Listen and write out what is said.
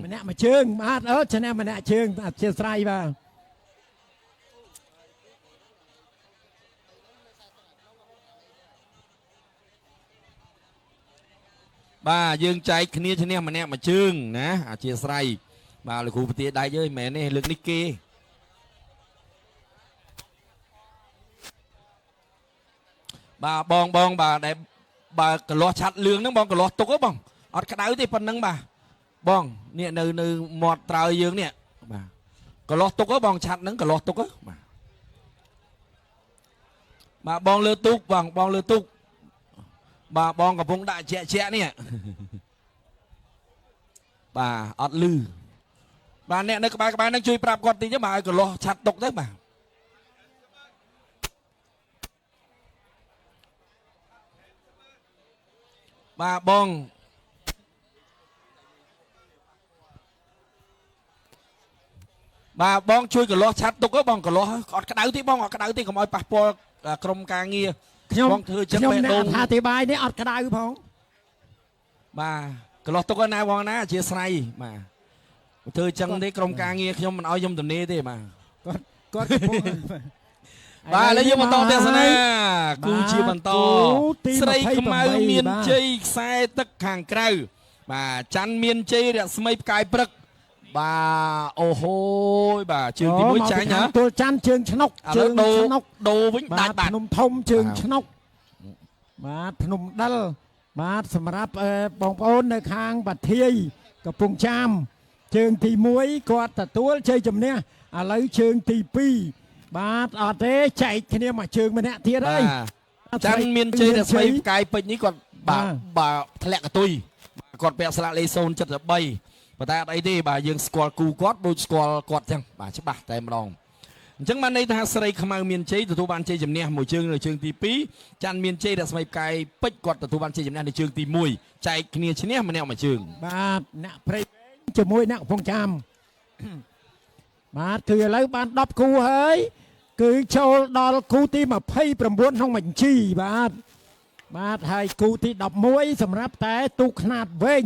ម្នាក់មួយជើងបាទឈ្នះម្នាក់ជើងអធិស្ឋានបាទយើងចែកគ្នាឈ្នះម្នាក់មួយជើងណាអធិស្ឋានបាទលោកគ្រូប្រទាដៃយើមិនមែនទេលើកនេះគេបាទបងបាទដែលបើកន្លោះឆាត់លឿងហ្នឹងបងកន្លោះទុកហ៎បងអត់ក្តៅទេប៉ុណ្្នឹងបាទបងនេះនៅមាត់ត្រើយយើងនេះបាទកន្លោះទុកហ៎បងឆាត់ហ្នឹងកន្លោះទុកហ៎បាទបងលើទូកបងលើទូកបាទបងកំពុងដាក់ជាក់នេះបាទអត់លឺបាទអ្នកនៅក្បែរហ្នឹងជួយប្រាប់គាត់តិចទៅបាទឲ្យកន្លោះឆាត់ទុកទៅបាទបាទបងបាទបងជួយកន្លោះឆាត់ទុកបងកន្លោះអត់ក្តៅទេបងអត់ក្តៅទេកុំឲ្យប៉ះពាល់ក្រុមការងារបងធ្វើចឹងបេះដូងអធិប្បាយនេះអត់ក្តៅផងបាទកន្លោះទុកណាបងណាអធិស្ឋានបាទធ្វើចឹងទេក្រុមការងារខ្ញុំមិនឲ្យខ្ញុំទំនេរទេបាទគាត់បាទឥឡូវយើងបន្តទស្សនាគូជាបន្តស្រីខ្មៅមានជ័យខ្សែទឹកខាងក្រៅបាទច័ន្ទមានជ័យរស្មីផ្កាយព្រឹកបាទអូហូយបាទជើងទី1ចាញ់ណាទួលច័ន្ទជើងឆ្នុកជើងឆ្នុកដូរវិញដាច់បាទភ្នំធំជើងឆ្នុកបាទភ្នំដិលបាទសម្រាប់បងប្អូននៅខាងបាធាយកំពង់ចាមជើងទី1គាត់ទទួលជ័យជំនះឥឡូវជើងទី2បាទអត់ទេចែកគ្នាមកជើងម្នាក់ទៀតហើយច័ន្ទមានជ័យរស្មីផ្កាយពេជ្រនេះគាត់បាទធ្លាក់កតុយគាត់ពាក់ស្លាកលេខ073ប៉ុន្តែអត់អីទេបាទយើងស្គាល់គូគាត់ដូចស្គាល់គាត់ចឹងបាទច្បាស់តែម្ដងអញ្ចឹងបានន័យថាស្រីខ្មៅមានជ័យទទួលបានជ័យជំនះមួយជើងនៅជើងទី2ច័ន្ទមានជ័យរស្មីផ្កាយពេជ្រគាត់ទទួលបានជ័យជំនះនៅជើងទី1ចែកគ្នាឈ្នះម្នាក់មួយជើងបាទអ្នកព្រៃជាមួយអ្នកកំពង់ចាមបាទគឺឥឡូវបាន10គូហើយគឺចូលដល់គូទី29ក្នុងបញ្ជីបាទហើយគូទី11សម្រាប់តែទូកខ្នាតវែង